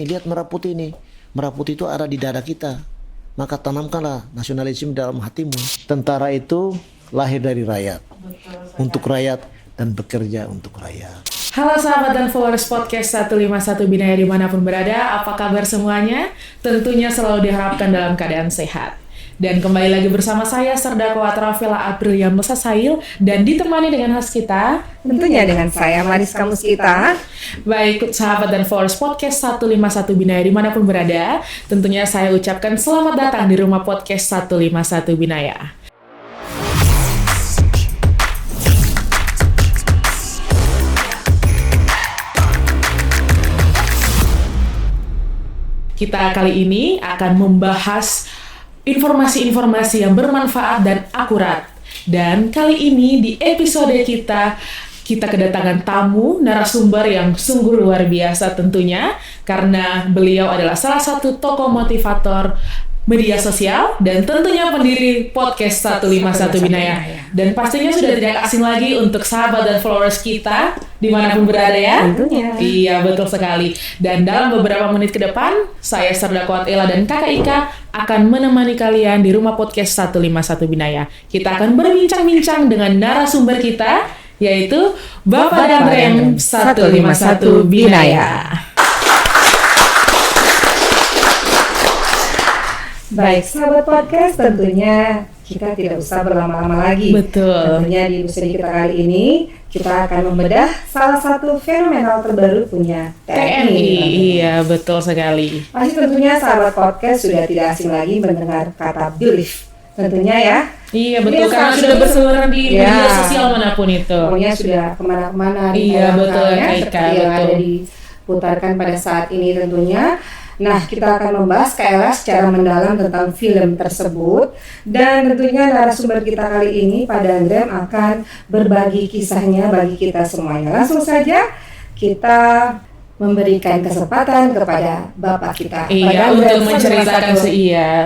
nih, lihat merah putih nih. Merah putih itu ada di dada kita. Maka tanamkanlah nasionalisme dalam hatimu. Tentara itu lahir dari rakyat, untuk rakyat dan bekerja untuk rakyat. Halo sahabat dan followers podcast 151 Binaya dimanapun berada, apa kabar semuanya? Tentunya selalu diharapkan dalam keadaan sehat. Dan kembali lagi bersama saya Serdakwa Trafila Aprilia Musasail dan ditemani dengan host kita tentunya dengan saya Mariska Muskita. Baik sahabat dan followers podcast 151 Binaya dimanapun berada, tentunya saya ucapkan selamat datang di rumah podcast 151 Binaya. Kita kali ini akan membahas informasi-informasi yang bermanfaat dan akurat. Dan kali ini di episode kita kedatangan tamu narasumber yang sungguh luar biasa tentunya, karena beliau adalah salah satu tokoh motivator media sosial dan tentunya pendiri podcast 151 Binaya. Dan pastinya sudah tidak asing lagi untuk sahabat dan followers kita dimanapun berada ya. Tentunya. Iya, betul sekali. Dan dalam beberapa menit ke depan, saya Serdakwa Ela dan Kakak Ika akan menemani kalian di rumah podcast 151 Binaya. Kita akan berbincang-bincang dengan narasumber kita, yaitu Bapak Dandrem 151 Binaya. Baik, sahabat podcast, tentunya kita tidak usah berlama-lama lagi. Betul. Tentunya di episode kita kali ini, kita akan membedah salah satu fenomenal terbaru punya TNI. Iya, betul sekali. Pasti tentunya sahabat podcast sudah tidak asing lagi mendengar kata belief. Tentunya ya. Iya, betul. Ini Karena salah sudah satu- berseliweran di Ya. media sosial manapun itu. Pokoknya sudah kemana-mana Iya, betul, ya, Kak Ika, seperti yang betul. ada diputarkan pada saat ini tentunya. Nah, kita akan membahas KLS secara mendalam tentang film tersebut, dan tentunya narasumber kita kali ini Pak Dandrem akan berbagi kisahnya bagi kita semuanya. Langsung saja kita memberikan kesempatan kepada Bapak kita. Pak Iya, Dandrem, untuk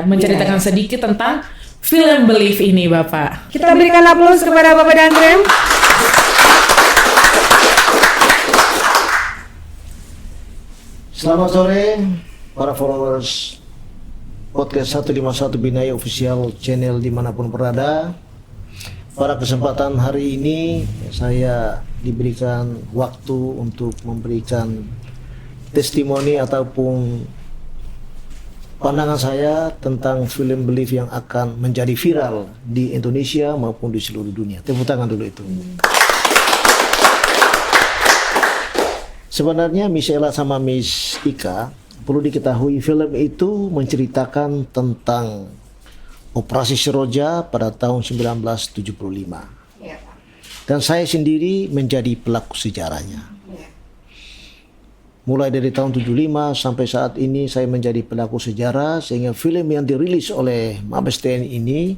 menceritakan sedikit tentang film Belief ini, Bapak. Kita berikan aplaus kepada Bapak Dandrem. Selamat sore para followers podcast 151 Binaya Official Channel dimanapun berada. Pada kesempatan hari ini saya diberikan waktu untuk memberikan testimoni ataupun pandangan saya tentang film Belief yang akan menjadi viral di Indonesia maupun di seluruh dunia. Tepuk tangan dulu itu. Sebenarnya Miss Ella sama Miss Ika perlu diketahui film itu menceritakan tentang Operasi Seroja pada tahun 1975. Dan saya sendiri menjadi pelaku sejarahnya. Mulai dari tahun 75 sampai saat ini saya menjadi pelaku sejarah, sehingga film yang dirilis oleh Mabes TNI ini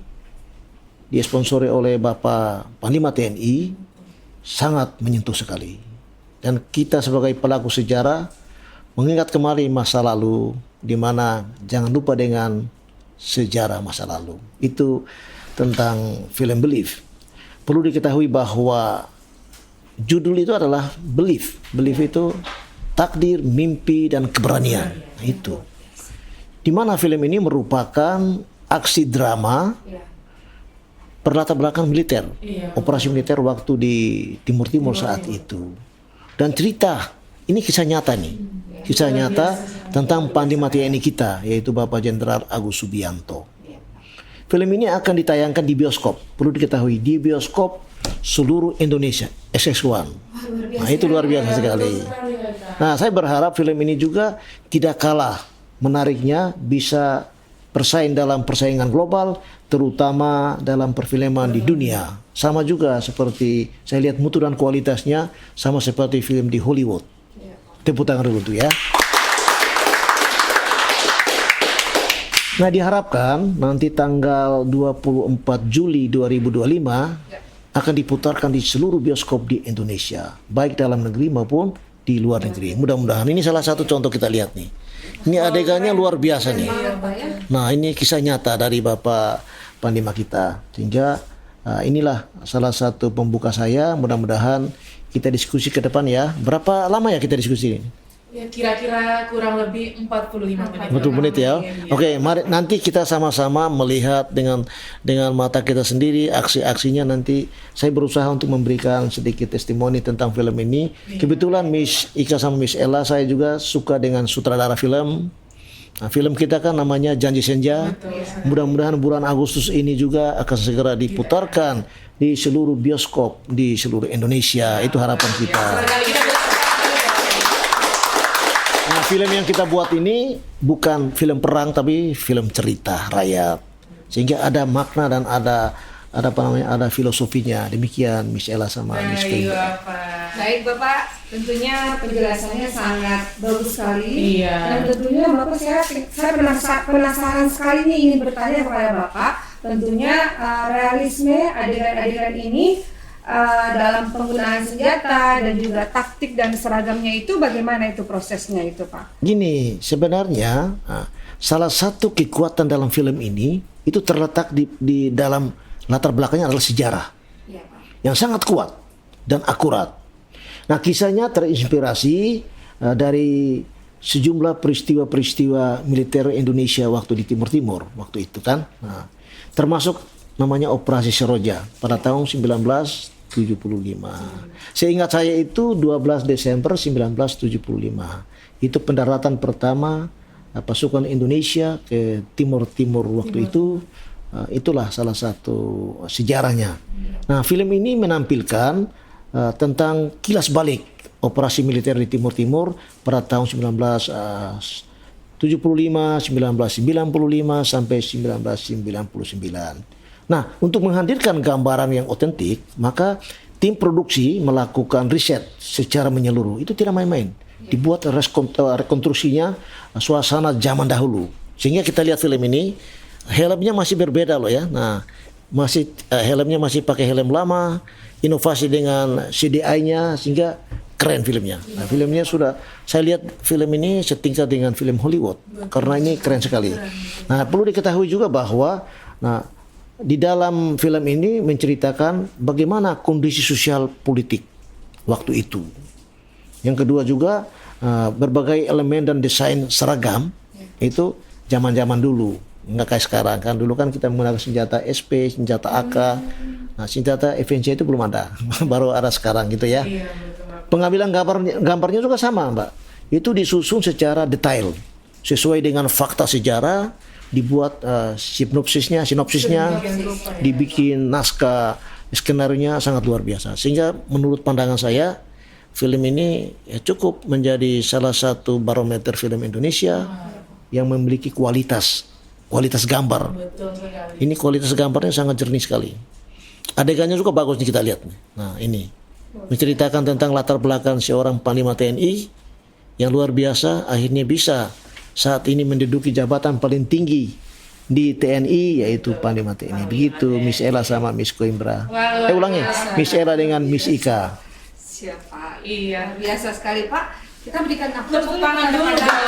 disponsori oleh Bapak Panglima TNI sangat menyentuh sekali. Dan kita sebagai pelaku sejarah mengingat kembali masa lalu, di mana jangan lupa dengan sejarah masa lalu. Itu tentang film Belief. Perlu diketahui bahwa judul itu adalah Belief. Belief itu takdir, mimpi, dan keberanian. Nah, itu. Di mana film ini merupakan aksi drama berlatar belakang militer. Operasi militer waktu di Timur Timur saat itu. Dan cerita, ini kisah nyata nih. Kisah nyata tentang Panglima TNI kita, yaitu Bapak Jenderal Agus Subianto. Film ini akan ditayangkan di bioskop. Perlu diketahui, di bioskop seluruh Indonesia, SS1. Nah, itu luar biasa sekali. Nah, saya berharap film ini juga tidak kalah menariknya, bisa bersaing dalam persaingan global, terutama dalam perfilman di dunia. Sama juga seperti saya lihat mutu dan kualitasnya sama seperti film di Hollywood. Tepuk tangan dulu tuh ya. Nah, diharapkan nanti tanggal 24 Juli 2025 akan diputarkan di seluruh bioskop di Indonesia, baik dalam negeri maupun di luar negeri. Mudah-mudahan ini salah satu contoh kita lihat nih. Ini adegannya luar biasa nih. Nah, ini kisah nyata dari Bapak Panglima kita. Sehingga inilah salah satu pembuka saya. Mudah-mudahan kita diskusi ke depan ya. Berapa lama ya kita diskusi ini? Ya, kira-kira kurang lebih 45 menit. Betul menit ya. Iya. Oke, mari nanti kita sama-sama melihat dengan mata kita sendiri aksi-aksinya. Nanti saya berusaha untuk memberikan sedikit testimoni tentang film ini. Kebetulan Miss Ika sama Miss Ella saya juga suka dengan sutradara film. Nah, film kita kan namanya Janji Senja. Mudah-mudahan bulan Agustus ini juga akan segera diputarkan di seluruh bioskop di seluruh Indonesia. Itu harapan kita. Nah, film yang kita buat ini bukan film perang tapi film cerita rakyat. Sehingga ada makna dan ada filosofinya. Demikian Miss Ella sama Miss Kay. Baik Bapak, tentunya penjelasannya sangat bagus sekali. Iya. Dan tentunya Bapak saya penasaran sekali nih ingin bertanya kepada Bapak. Tentunya realisme adegan-adegan ini dalam penggunaan senjata dan juga taktik dan seragamnya itu bagaimana itu prosesnya itu Pak? Gini, sebenarnya salah satu kekuatan dalam film ini itu terletak di dalam latar belakangnya adalah sejarah Iya Pak. yang sangat kuat dan akurat. Nah, kisahnya terinspirasi dari sejumlah peristiwa-peristiwa militer Indonesia waktu di Timur Timur waktu itu kan. Nah, termasuk namanya Operasi Seroja pada tahun 1975. Seingat saya itu 12 Desember 1975. Itu pendaratan pertama pasukan Indonesia ke Timur waktu itu. Itulah salah satu sejarahnya. Nah, film ini menampilkan tentang kilas balik operasi militer di Timur pada tahun 1975, 1995 sampai 1999. Nah, untuk menghadirkan gambaran yang otentik, maka tim produksi melakukan riset secara menyeluruh. Itu tidak main-main. Dibuat rekonstruksinya suasana zaman dahulu. Sehingga kita lihat film ini, helmnya masih berbeda loh ya. Nah, helmnya masih pakai helm lama, inovasi dengan CDI-nya sehingga keren filmnya. Nah, filmnya sudah saya lihat film ini setingkat dengan film Hollywood karena ini keren sekali. Nah, perlu diketahui juga bahwa di dalam film ini menceritakan bagaimana kondisi sosial politik waktu itu. Yang kedua juga berbagai elemen dan desain seragam itu zaman-zaman dulu. Nggak kayak sekarang kan. Dulu kan kita menggunakan senjata SP, senjata AK. Nah, senjata FNC itu belum ada. Baru ada sekarang gitu ya. Pengambilan gambarnya juga sama, Mbak. Itu disusun secara detail sesuai dengan fakta sejarah. Dibuat sinopsisnya, dibikin naskah skenario-nya sangat luar biasa. Sehingga menurut pandangan saya film ini cukup menjadi salah satu barometer film Indonesia yang memiliki kualitas gambar. Betul sekali. Ini kualitas gambarnya sangat jernih sekali. Adegannya juga bagus nih kita lihat. Nah, ini menceritakan tentang latar belakang seorang Panglima TNI yang luar biasa akhirnya bisa saat ini menduduki jabatan paling tinggi di TNI yaitu Panglima TNI. Begitu Miss Ella sama Miss Coimbra. Ulangi, Miss Ella dengan Miss Ika. Siapa? Iya. Biasa sekali Pak. Kita berikan Tepuk tangan dulu kepada- dong.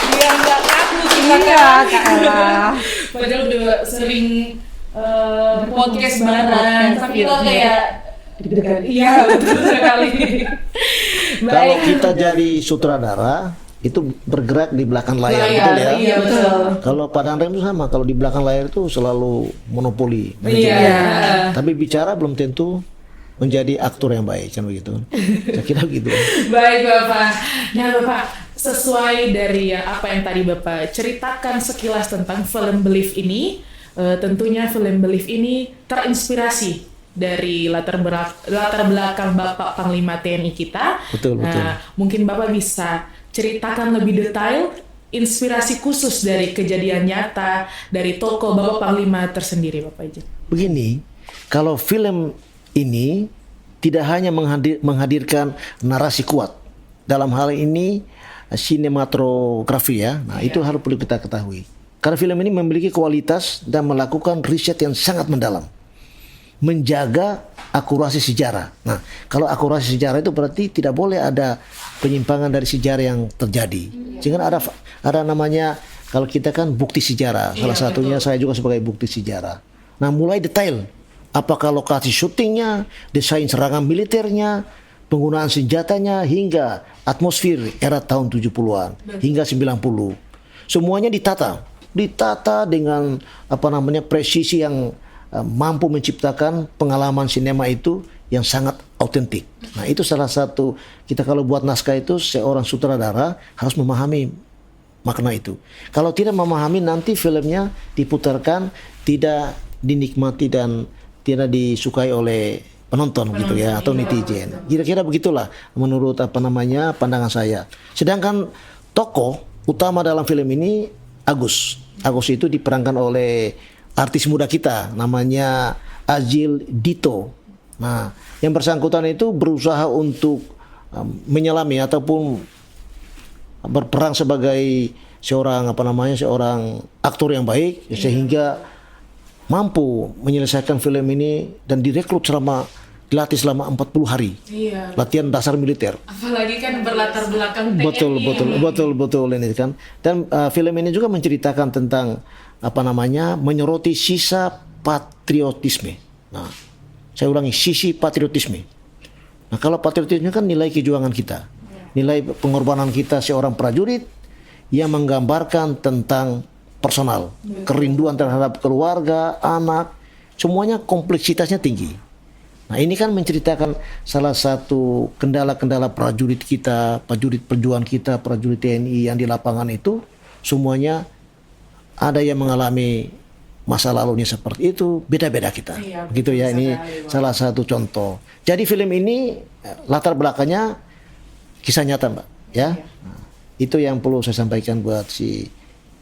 Biar nggak kaku kita Iya, kan. Kak Ella. Padahal udah sering podcast bareng, tapi kok kayak deg-degan. Iya, betul sekali. Kalau kita jadi sutradara itu bergerak di belakang layar, betul ya? Iya, betul. Kalau Padang Rem itu sama, kalau di belakang layar itu selalu monopoli. Iya. Tapi bicara belum tentu menjadi aktor yang baik, kan begitu? Saya kira gitu. Baik Bapak. Nah Bapak, sesuai dari apa yang tadi Bapak ceritakan sekilas tentang film Belief ini, tentunya film Belief ini terinspirasi dari latar belakang Bapak Panglima TNI kita. Betul. Mungkin Bapak bisa ceritakan lebih detail inspirasi khusus dari kejadian nyata dari tokoh Bapak Panglima tersendiri, Bapak Ijen. Begini, kalau film ini tidak hanya menghadirkan narasi kuat, dalam hal ini sinematografi ya. Nah, itu harus perlu kita ketahui. Karena film ini memiliki kualitas dan melakukan riset yang sangat mendalam. Menjaga akurasi sejarah. Nah, kalau akurasi sejarah itu berarti tidak boleh ada penyimpangan dari sejarah yang terjadi. Sehingga ada namanya, kalau kita kan bukti sejarah. Salah satunya saya juga sebagai bukti sejarah. Nah, mulai detail. Apakah lokasi syutingnya, desain seragam militernya, penggunaan senjatanya hingga atmosfer era tahun 70-an hingga 90. Semuanya ditata dengan presisi yang mampu menciptakan pengalaman sinema itu yang sangat autentik. Nah, itu salah satu, kita kalau buat naskah itu seorang sutradara harus memahami makna itu. Kalau tidak memahami, nanti filmnya diputarkan tidak dinikmati dan tidak disukai oleh penonton gitu ya, atau netizen. Kira-kira begitulah menurut pandangan saya. Sedangkan tokoh utama dalam film ini Agus. Agus itu diperankan oleh artis muda kita namanya Azil Dito. Nah, yang bersangkutan itu berusaha untuk menyelami ataupun berperan sebagai seorang aktor yang baik sehingga mampu menyelesaikan film ini dan direkrut dilatih selama 40 hari. Iya. Latihan dasar militer. Apalagi kan berlatar belakang TNI. Betul ini kan. Dan film ini juga menceritakan tentang menyoroti sisa patriotisme. Nah, saya ulangi, sisi patriotisme. Nah, kalau patriotisme kan nilai kejuangan kita, nilai pengorbanan kita seorang prajurit yang menggambarkan tentang personal, kerinduan terhadap keluarga, anak, semuanya kompleksitasnya tinggi. Nah, ini kan menceritakan salah satu kendala-kendala prajurit kita, prajurit perjuangan kita, prajurit TNI yang di lapangan itu semuanya ada yang mengalami masa lalunya seperti itu, beda-beda kita. Iya, begitu ya, ini salah satu contoh. Jadi film ini latar belakangnya kisah nyata, Mbak, ya. Nah, itu yang perlu saya sampaikan buat si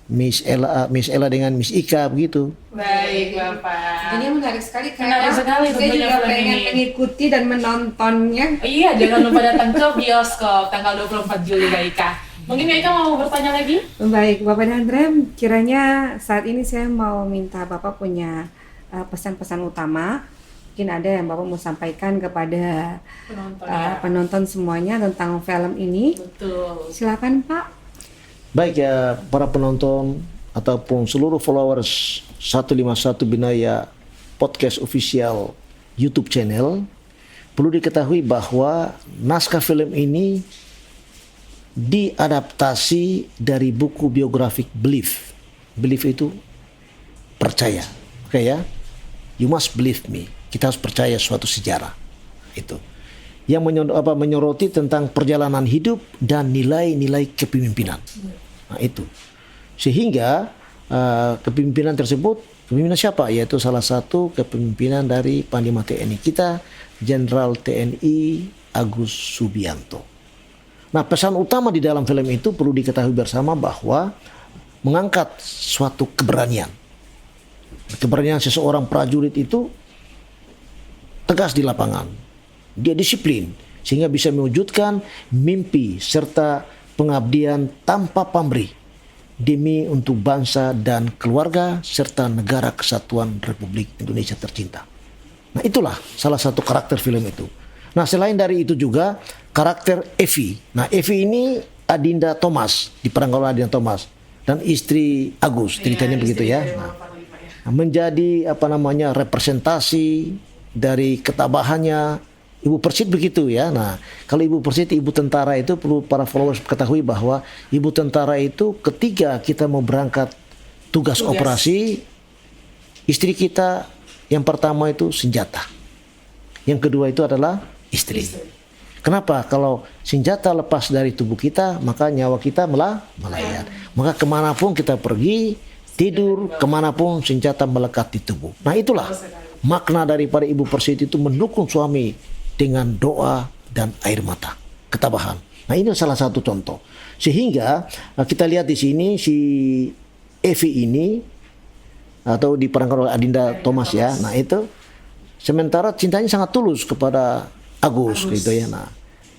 Miss Ella dengan Miss Ika begitu. Baik, Bapak. Ini menarik sekali, Kak. Menarik sekali Saya tentunya juga film pengen ini. mengikuti dan menontonnya. Iya, jangan lupa datang ke bioskop tanggal 24 Juli, Kak Ika. Mungkin Kak Ika mau bertanya lagi? Baik, Bapak dan Andrem, kiranya saat ini saya mau minta Bapak punya pesan-pesan utama. Mungkin ada yang Bapak mau sampaikan kepada Penonton. penonton semuanya tentang film ini. Betul. Silakan, Pak. Baik ya, para penonton ataupun seluruh followers 151 Binaya Podcast Official YouTube channel, perlu diketahui bahwa naskah film ini diadaptasi dari buku biografik Believe. Believe itu percaya. Oke ya? You must believe me. Kita harus percaya suatu sejarah. Itu. Yang menyoroti tentang perjalanan hidup dan nilai-nilai kepemimpinan. Nah, itu. Sehingga kepemimpinan tersebut, kepemimpinan siapa? Yaitu salah satu kepemimpinan dari Panglima TNI kita, Jenderal TNI Agus Subianto. Nah, pesan utama di dalam film itu perlu diketahui bersama bahwa mengangkat suatu keberanian. Keberanian seseorang prajurit itu tegas di lapangan. Dia disiplin sehingga bisa mewujudkan mimpi serta pengabdian tanpa pamrih demi untuk bangsa dan keluarga serta negara kesatuan Republik Indonesia tercinta. Nah, itulah salah satu karakter film itu. Nah, selain dari itu juga karakter Evi. Nah, Evi ini Adinda Thomas, diperankan oleh Adinda Thomas dan istri Agus, ceritanya begitu ya. Nah, menjadi representasi dari ketabahannya Ibu Persit begitu ya. Nah, kalau Ibu Persit, ibu tentara itu perlu para followers ketahui bahwa ibu tentara itu ketika kita mau berangkat tugas operasi, istri kita yang pertama itu senjata. Yang kedua itu adalah istri. Kenapa? Kalau senjata lepas dari tubuh kita, maka nyawa kita melayang. Maka kemanapun kita pergi, tidur, kemanapun senjata melekat di tubuh. Nah, itulah makna daripada Ibu Persit itu mendukung suami dengan doa dan air mata, ketabahan. Nah, ini salah satu contoh. Sehingga kita lihat di sini si Evi ini atau diperankan oleh Adinda Thomas ya. Nah, itu sementara cintanya sangat tulus kepada Agus. Gitu ya. Nah,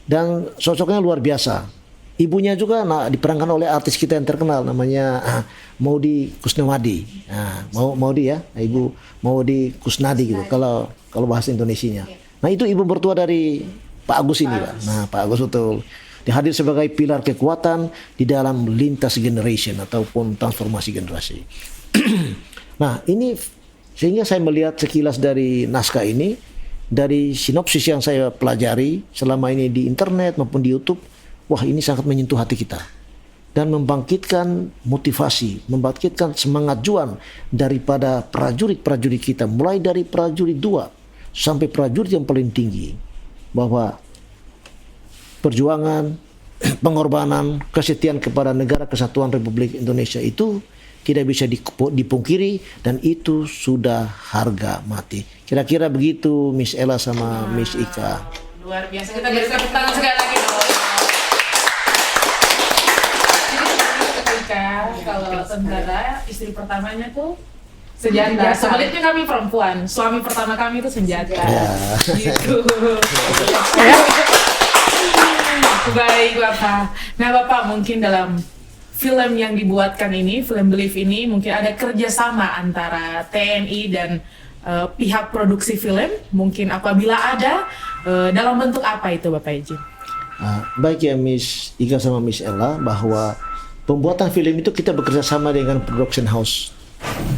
dan sosoknya luar biasa. Ibunya juga diperankan oleh artis kita yang terkenal namanya Maudy Kusnawati. Nah, Maudy ya, Ibu Maudy Kusnadi gitu kalau bahasa Indonesianya. Nah, itu ibu mertua dari Pak Agus ini, Pak. Nah, Pak Agus betul dihadir sebagai pilar kekuatan di dalam lintas generation ataupun transformasi generasi. Nah, ini sehingga saya melihat sekilas dari naskah ini dari sinopsis yang saya pelajari selama ini di internet maupun di YouTube, wah ini sangat menyentuh hati kita dan membangkitkan motivasi, membangkitkan semangat juang daripada prajurit-prajurit kita, mulai dari prajurit 2 sampai prajurit yang paling tinggi, bahwa perjuangan, pengorbanan, kesetiaan kepada negara kesatuan Republik Indonesia itu tidak bisa dipungkiri dan itu sudah harga mati. Kira-kira begitu Miss Ella sama Miss Ika. Luar biasa, kita beri tepuk tangan sekali lagi dong. Jadi Ika, kalau tentara istri pertamanya tuh senjata. Sebaliknya kami perempuan, suami pertama kami itu senjata. Ya. Gitu. Baik Bapak. Nah Bapak, mungkin dalam film yang dibuatkan ini, film Believe ini, mungkin ada kerjasama antara TNI dan pihak produksi film. Mungkin apabila ada, dalam bentuk apa itu Bapak izin? Baik ya Miss Ika sama Miss Ella, bahwa pembuatan film itu kita bekerja sama dengan production house.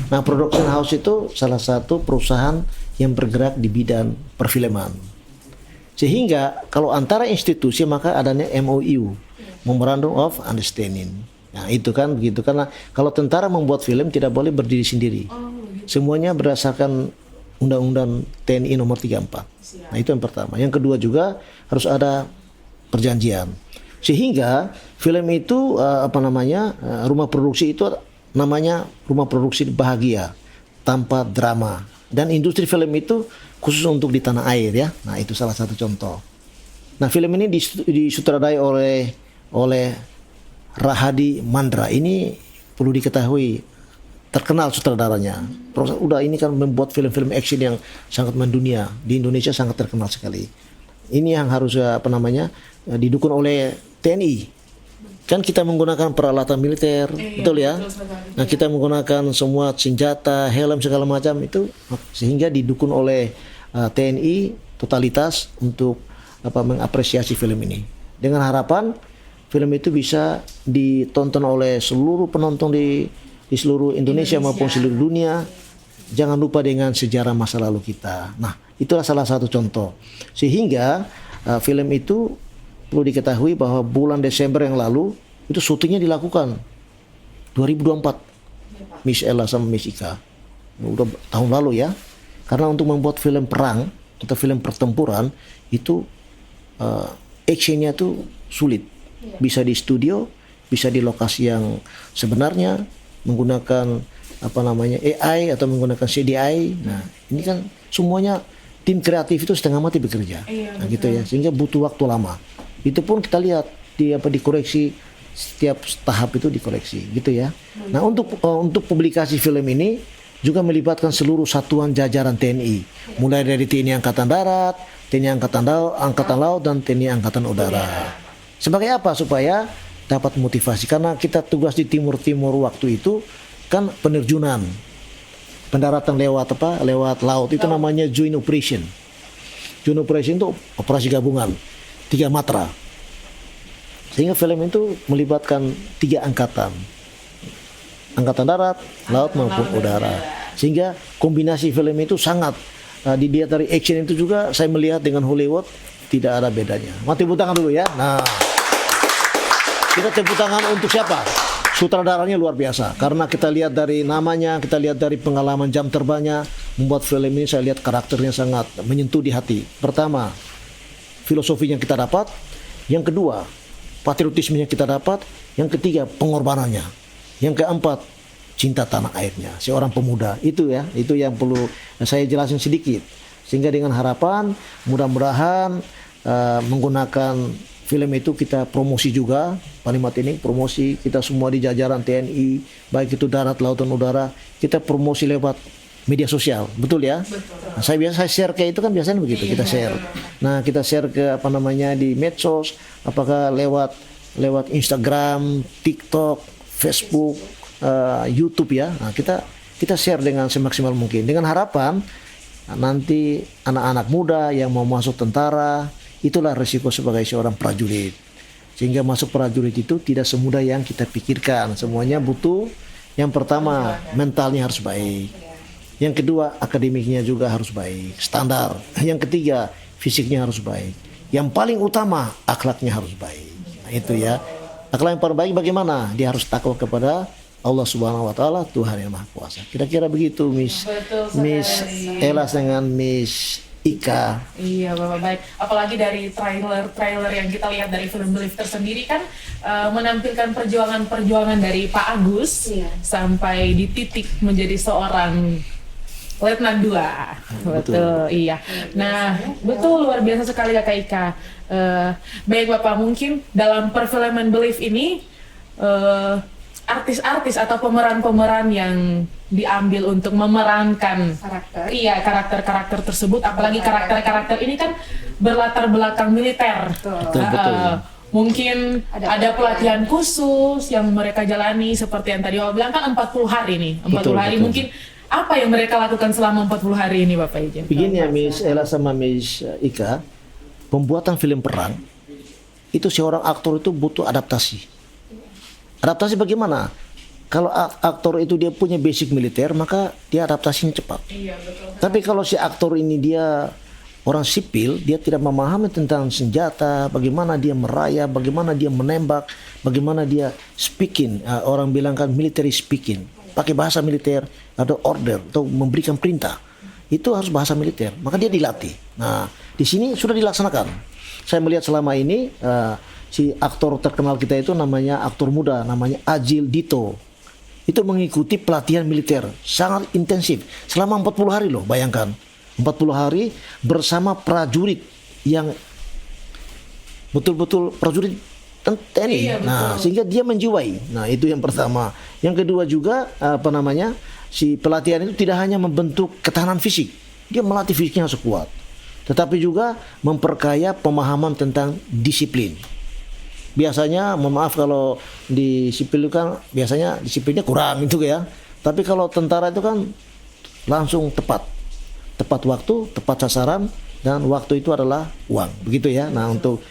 Nah, production house itu salah satu perusahaan yang bergerak di bidang perfilman. Sehingga kalau antara institusi maka adanya MOU, Memorandum of Understanding. Nah itu kan begitu, karena kalau tentara membuat film tidak boleh berdiri sendiri. Semuanya berdasarkan Undang-Undang TNI nomor 34. Nah itu yang pertama. Yang kedua juga harus ada perjanjian. Sehingga film itu rumah produksi itu namanya rumah produksi bahagia tanpa drama. Dan industri film itu khusus untuk di tanah air ya. Nah itu salah satu contoh. Nah film ini disutradarai oleh Rahadi Mandra. Ini perlu diketahui terkenal sutradaranya. Udah ini kan membuat film-film action yang sangat mendunia. Di Indonesia sangat terkenal sekali. Ini yang harus didukung oleh TNI. Kan kita menggunakan peralatan militer, betul ya? Nah kita menggunakan semua senjata, helm segala macam itu, sehingga didukung oleh TNI totalitas untuk mengapresiasi film ini. Dengan harapan film itu bisa ditonton oleh seluruh penonton di seluruh Indonesia maupun seluruh dunia. Jangan lupa dengan sejarah masa lalu kita. Nah, itulah salah satu contoh. Sehingga film itu perlu diketahui bahwa bulan Desember yang lalu itu syutingnya dilakukan 2024. Miss Ella sama Miss Ika. Udah tahun lalu ya. Karena untuk membuat film perang atau film pertempuran itu actionnya tuh sulit. Bisa di studio, bisa di lokasi yang sebenarnya menggunakan AI atau menggunakan CDI. Nah, ini kan semuanya tim kreatif itu setengah mati bekerja. Nah, gitu ya. Sehingga butuh waktu lama. Itu pun kita lihat dikoreksi setiap tahap itu dikoreksi, gitu ya. Nah, untuk publikasi film ini juga melibatkan seluruh satuan jajaran TNI, mulai dari TNI Angkatan Darat, TNI Angkatan Laut, dan TNI Angkatan Udara. Sebagai apa? Supaya dapat motivasi, karena kita tugas di timur waktu itu kan penerjunan, pendaratan lewat laut, itu namanya Joint Operation. Joint Operation itu operasi gabungan 3 matra. Sehingga film itu melibatkan 3 angkatan darat, laut maupun udara. Sehingga kombinasi film itu sangat dilihat dari action itu juga saya melihat dengan Hollywood tidak ada bedanya. Tepuk tangan dulu ya. Nah, kita tepuk tangan untuk siapa? Sutradaranya luar biasa. Karena kita lihat dari namanya, kita lihat dari pengalaman jam terbangnya, membuat film ini saya lihat karakternya sangat menyentuh di hati. Pertama, filosofinya kita dapat. Yang kedua, patriotismenya kita dapat. Yang ketiga, pengorbanannya. Yang keempat, cinta tanah airnya. Seorang pemuda. Itu yang perlu saya jelasin sedikit. Sehingga dengan harapan, mudah-mudahan menggunakan film itu kita promosi juga. Panglima TNI promosi, kita semua di jajaran TNI, baik itu darat, laut, dan udara, kita promosi lewat media sosial, betul ya? Betul. Nah, saya share kayak itu kan biasanya begitu, kita share. Nah, kita share ke di medsos, apakah lewat Instagram, TikTok, Facebook, YouTube ya. Nah, kita share dengan semaksimal mungkin, dengan harapan nanti anak-anak muda yang mau masuk tentara, itulah resiko sebagai seorang prajurit. Sehingga masuk prajurit itu tidak semudah yang kita pikirkan. Semuanya butuh, yang pertama mentalnya harus baik. Yang kedua, akademiknya juga harus baik, standar. Yang ketiga, fisiknya harus baik. Yang paling utama, akhlaknya harus baik. Nah, itu ya. Akhlak yang paling baik bagaimana? Dia harus takwa kepada Allah Subhanahu wa taala, Tuhan yang Maha Kuasa. Kira-kira begitu, Miss Elas dengan Miss Ika. Iya, Bapak, baik. Apalagi dari trailer yang kita lihat dari film Believer sendiri kan menampilkan perjuangan dari Pak Agus sampai di titik menjadi seorang Letnan 2. Betul, iya. Nah, betul, luar biasa sekali ya Kak Ika. Baik Bapak, mungkin dalam perfilman Believe ini artis-artis atau pemeran-pemeran yang diambil untuk memerankan karakter tersebut, apalagi karakter ini kan berlatar belakang militer. Betul. Mungkin ada pelatihan khusus yang mereka jalani seperti yang tadi Bapak bilang kan 40 hari nih. 40 hari mungkin apa yang mereka lakukan selama 40 hari ini Bapak Ijen? Begini ya Miss Ella sama Miss Ika, pembuatan film perang itu seorang aktor itu butuh adaptasi. Adaptasi bagaimana? Kalau aktor itu dia punya basic militer, maka dia adaptasinya cepat. Iya, betul. Tapi kalau si aktor ini dia orang sipil, dia tidak memahami tentang senjata, bagaimana dia merayap, bagaimana dia menembak, bagaimana dia speaking, orang bilang kan military speaking, pakai bahasa militer, ada order atau memberikan perintah, itu harus bahasa militer, maka dia dilatih. Nah, di sini sudah dilaksanakan. Saya melihat selama ini si aktor terkenal kita itu namanya aktor muda, namanya Ajil Dito. Itu mengikuti pelatihan militer sangat intensif selama 40 hari loh, bayangkan. 40 hari bersama prajurit yang betul-betul prajurit TNI. Iya, nah, sehingga dia menjiwai. Nah, itu yang pertama. Yang kedua juga si pelatihan itu tidak hanya membentuk ketahanan fisik, dia melatih fisiknya harus kuat, tetapi juga memperkaya pemahaman tentang disiplin. Biasanya, mohon maaf kalau di sipil itu kan biasanya disiplinnya kurang itu ya. Tapi kalau tentara itu kan langsung tepat waktu, tepat sasaran, dan waktu itu adalah uang, begitu ya. Nah, untuk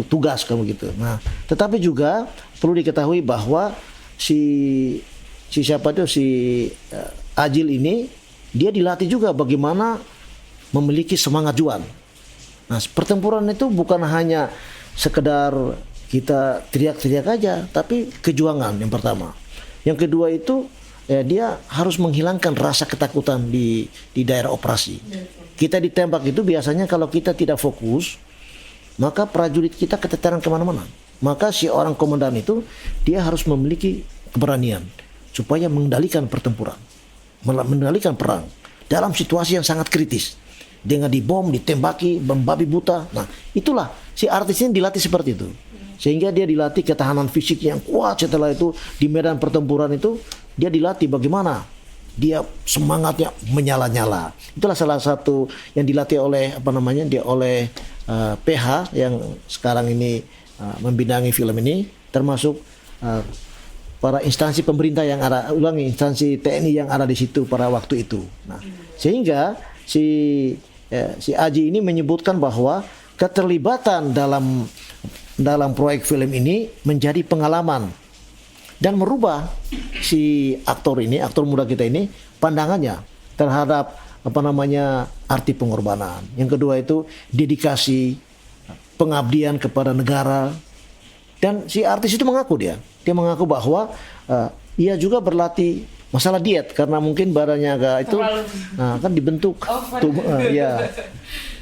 tugas kamu gitu. Nah, tetapi juga perlu diketahui bahwa si Ajil ini dia dilatih juga bagaimana memiliki semangat juang. Nah, pertempuran itu bukan hanya sekedar kita teriak-teriak aja, tapi kejuangan yang pertama. Yang kedua itu dia harus menghilangkan rasa ketakutan di daerah operasi. Kita ditembak itu biasanya kalau kita tidak fokus, maka prajurit kita keteteran kemana-mana. Maka si orang komandan itu dia harus memiliki keberanian supaya mengendalikan pertempuran, mengendalikan perang dalam situasi yang sangat kritis, dengan dibom, ditembaki, membabi buta. Nah, itulah si artis ini dilatih seperti itu, sehingga dia dilatih ketahanan fisik yang kuat. Setelah itu di medan pertempuran itu dia dilatih bagaimana dia semangatnya menyala-nyala. Itulah salah satu yang dilatih oleh oleh PH yang sekarang ini membidangi film ini, termasuk para instansi pemerintah yang ada, instansi TNI yang ada di situ pada waktu itu. Nah, sehingga si Aji ini menyebutkan bahwa keterlibatan dalam proyek film ini menjadi pengalaman dan merubah si aktor muda kita ini pandangannya terhadap arti pengorbanan. Yang kedua itu dedikasi, pengabdian kepada negara. Dan si artis itu mengaku dia mengaku bahwa ia juga berlatih masalah diet karena mungkin badannya agak itu kan dibentuk ya,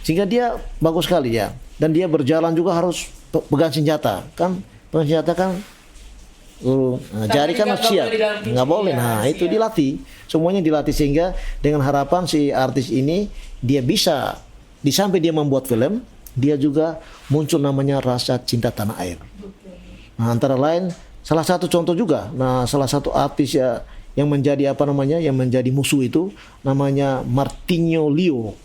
sehingga dia bagus sekali ya. Dan dia berjalan juga harus pegang senjata kan, jari kan harus siap, nggak boleh. Nah, itu dilatih, semuanya dilatih, sehingga dengan harapan si artis ini dia bisa sampai dia membuat film, dia juga muncul namanya rasa cinta tanah air. Nah, antara lain salah satu contoh juga, salah satu artis ya yang menjadi yang menjadi musuh itu namanya Martinho Leo.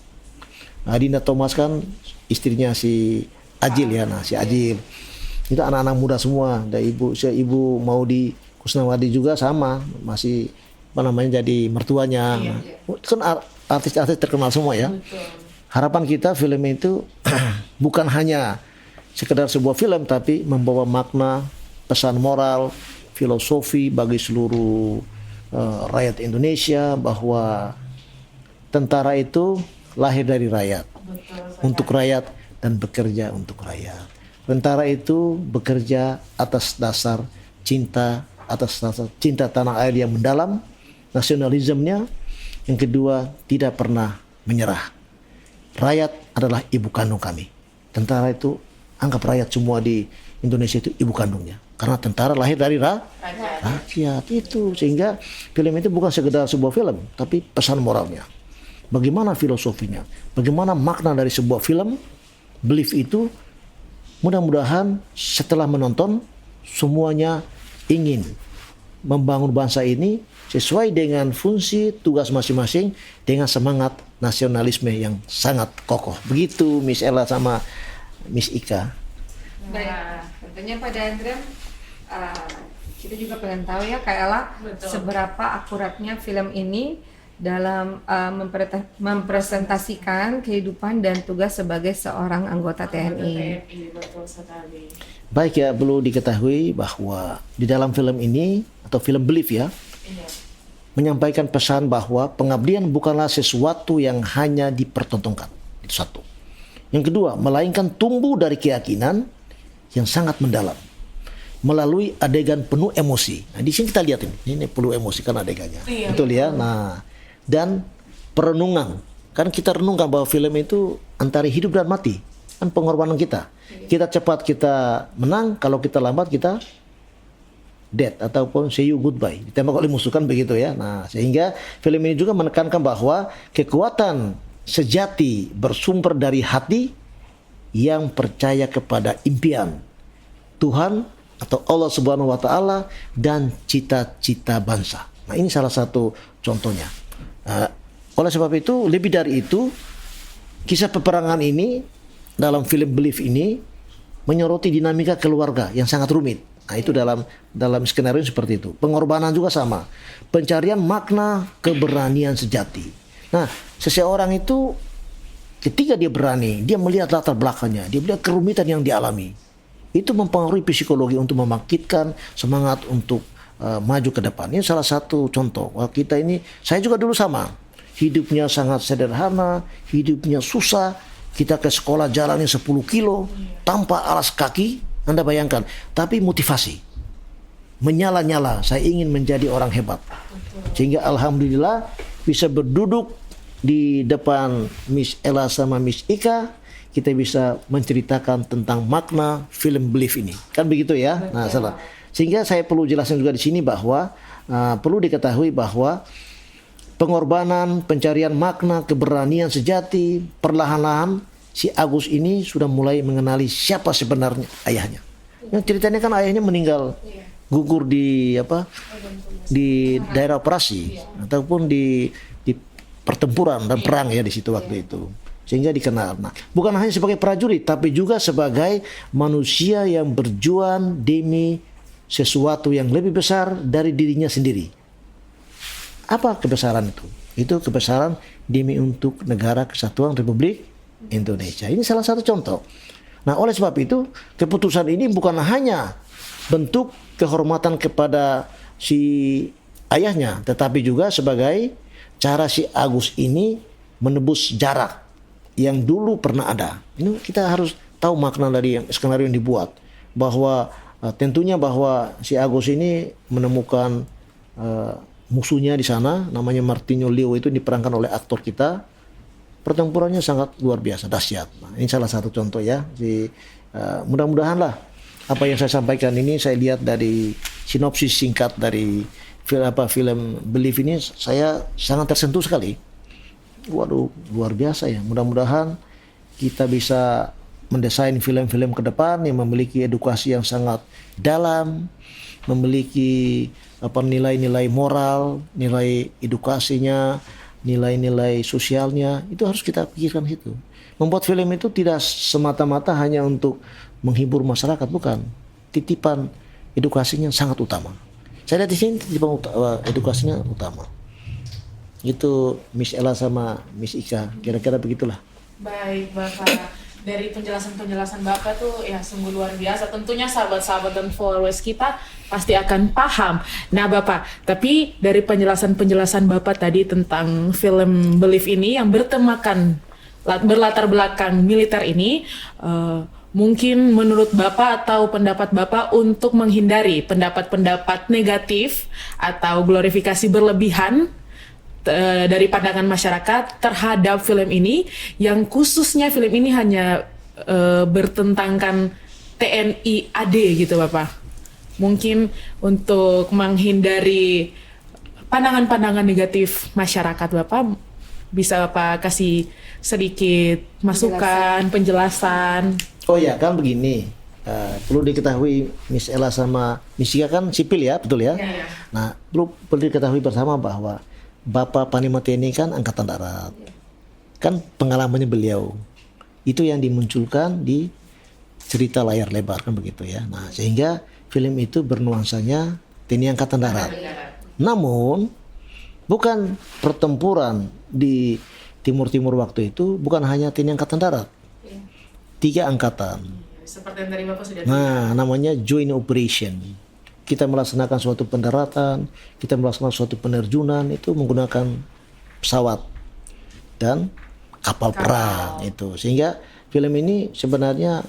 Nah, Dina Thomas kan istrinya si Ajil ya. Nah, si Ajil itu anak-anak muda semua. Dan ibu Maudi Kusnawati juga sama, masih jadi mertuanya. Nah, kan artis-artis terkenal semua ya. Harapan kita film itu bukan hanya sekedar sebuah film, tapi membawa makna, pesan moral, filosofi bagi seluruh rakyat Indonesia, bahwa tentara itu lahir dari rakyat, untuk rakyat dan bekerja untuk rakyat. Tentara itu bekerja atas dasar cinta, atas dasar cinta tanah air yang mendalam, nasionalismenya. Yang kedua, tidak pernah menyerah. Rakyat adalah ibu kandung kami. Tentara itu, anggap rakyat semua di Indonesia itu ibu kandungnya. Karena tentara lahir dari rakyat itu. Sehingga film itu bukan sekedar sebuah film, tapi pesan moralnya. Bagaimana filosofinya, bagaimana makna dari sebuah film, Belief itu, mudah-mudahan setelah menonton, semuanya ingin membangun bangsa ini sesuai dengan fungsi tugas masing-masing dengan semangat nasionalisme yang sangat kokoh. Begitu Miss Ella sama Miss Ika. Baik, tentunya pada Andrem, kita juga pengen tahu ya Kak Ella, seberapa akuratnya film ini dalam mempresentasikan kehidupan dan tugas sebagai seorang anggota TNI. Betul sekali. Baik ya, perlu diketahui bahwa di dalam film ini atau film Belief ya, menyampaikan pesan bahwa pengabdian bukanlah sesuatu yang hanya dipertontonkan. Itu satu. Yang kedua, melainkan tumbuh dari keyakinan yang sangat mendalam melalui adegan penuh emosi. Nah, di sini kita lihat ini penuh emosi kan adegannya. Betul ya. Nah, dan perenungan. Kan kita renungkan bahwa film itu antara hidup dan mati. Kan pengorbanan kita. Kita cepat kita menang, kalau kita lambat kita dead ataupun say you goodbye. Ditembak oleh musuh kan begitu ya. Nah, sehingga film ini juga menekankan bahwa kekuatan sejati bersumber dari hati yang percaya kepada impian Tuhan atau Allah Subhanahu wa taala dan cita-cita bangsa. Nah, ini salah satu contohnya. Oleh sebab itu, lebih dari itu, kisah peperangan ini dalam film Belief ini menyoroti dinamika keluarga yang sangat rumit. Nah, itu dalam skenario seperti itu. Pengorbanan juga sama. Pencarian makna keberanian sejati. Nah, seseorang itu ketika dia berani, dia melihat latar belakangnya, dia melihat kerumitan yang dialami. Itu mempengaruhi psikologi untuk membangkitkan semangat untuk maju ke depan. Ini salah satu contoh. Wah, kita ini, saya juga dulu sama. Hidupnya sangat sederhana, hidupnya susah. Kita ke sekolah jalannya 10 kilo tanpa alas kaki. Anda bayangkan. Tapi motivasi. Menyala-nyala. Saya ingin menjadi orang hebat. Sehingga alhamdulillah bisa berduduk di depan Miss Ella sama Miss Ika. Kita bisa menceritakan tentang makna film Belief ini. Kan begitu ya? Nah, salah. Sehingga saya perlu jelaskan juga di sini bahwa perlu diketahui bahwa pengorbanan, pencarian makna, keberanian sejati, perlahan-lahan si Agus ini sudah mulai mengenali siapa sebenarnya ayahnya. Nah, ceritanya kan ayahnya meninggal gugur di daerah operasi ataupun di pertempuran dan perang ya di situ waktu itu. Sehingga dikenal. Nah, bukan hanya sebagai prajurit tapi juga sebagai manusia yang berjuang demi sesuatu yang lebih besar dari dirinya sendiri. Apa kebesaran itu? Itu kebesaran demi untuk negara kesatuan Republik Indonesia. Ini salah satu contoh. Nah, oleh sebab itu, keputusan ini bukan hanya bentuk kehormatan kepada si ayahnya, tetapi juga sebagai cara si Agus ini menebus jarak yang dulu pernah ada. Ini kita harus tahu makna dari skenario yang dibuat. Bahwa tentunya bahwa si Agus ini menemukan musuhnya di sana, namanya Martinho Leo, itu diperankan oleh aktor kita. Pertempurannya sangat luar biasa, dahsyat. Nah, ini salah satu contoh ya. Mudah-mudahan lah apa yang saya sampaikan ini saya lihat dari sinopsis singkat dari film Belief ini, saya sangat tersentuh sekali. Waduh, luar biasa ya. Mudah-mudahan kita bisa mendesain film-film ke depan yang memiliki edukasi yang sangat dalam, memiliki nilai-nilai moral, nilai edukasinya, nilai-nilai sosialnya. Itu harus kita pikirkan itu. Membuat film itu tidak semata-mata hanya untuk menghibur masyarakat, bukan. Titipan edukasinya sangat utama. Saya lihat di sini titipan edukasinya utama. Itu Miss Ella sama Miss Ika, kira-kira begitulah. Baik, Bapak. Dari penjelasan-penjelasan Bapak tuh ya sungguh luar biasa. Tentunya sahabat-sahabat dan followers kita pasti akan paham. Nah Bapak, tapi dari penjelasan-penjelasan Bapak tadi tentang film Believe ini yang berlatar belakang militer ini, mungkin menurut Bapak atau pendapat Bapak untuk menghindari pendapat-pendapat negatif atau glorifikasi berlebihan dari pandangan masyarakat terhadap film ini, yang khususnya film ini hanya bertentangkan TNI AD gitu Bapak. Mungkin untuk menghindari pandangan-pandangan negatif masyarakat, Bapak bisa Bapak kasih sedikit masukan, penjelasan. Oh ya, kan begini. Perlu diketahui Miss Ella sama Miss Ika kan sipil ya, betul ya? Ya. Nah, perlu diketahui bersama bahwa Bapak Panglima TNI kan Angkatan Darat. Kan pengalamannya beliau. Itu yang dimunculkan di cerita layar lebar kan begitu ya. Nah, sehingga film itu bernuansanya TNI Angkatan Darat. Namun bukan pertempuran di Timur waktu itu bukan hanya TNI Angkatan Darat. 3 angkatan. Seperti yang tadi Bapak sudah Nah, namanya joint operation. Kita melaksanakan suatu pendaratan, kita melaksanakan suatu penerjunan itu menggunakan pesawat dan kapal perang itu. Sehingga film ini sebenarnya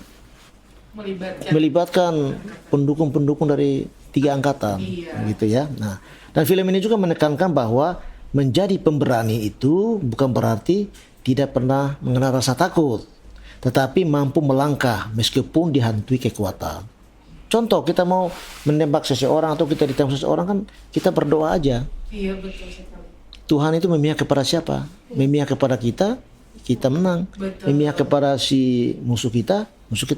melibatkan pendukung-pendukung dari 3 angkatan, gitu ya. Nah, dan film ini juga menekankan bahwa menjadi pemberani itu bukan berarti tidak pernah mengenal rasa takut, tetapi mampu melangkah meskipun dihantui kekuatan. Contoh, kita mau menembak seseorang atau kita ditembak seseorang kan kita berdoa aja. Iya, betul sekali. Tuhan itu memihak kepada siapa? Memihak kepada kita, kita menang. Betul. Memihak kepada si musuh kita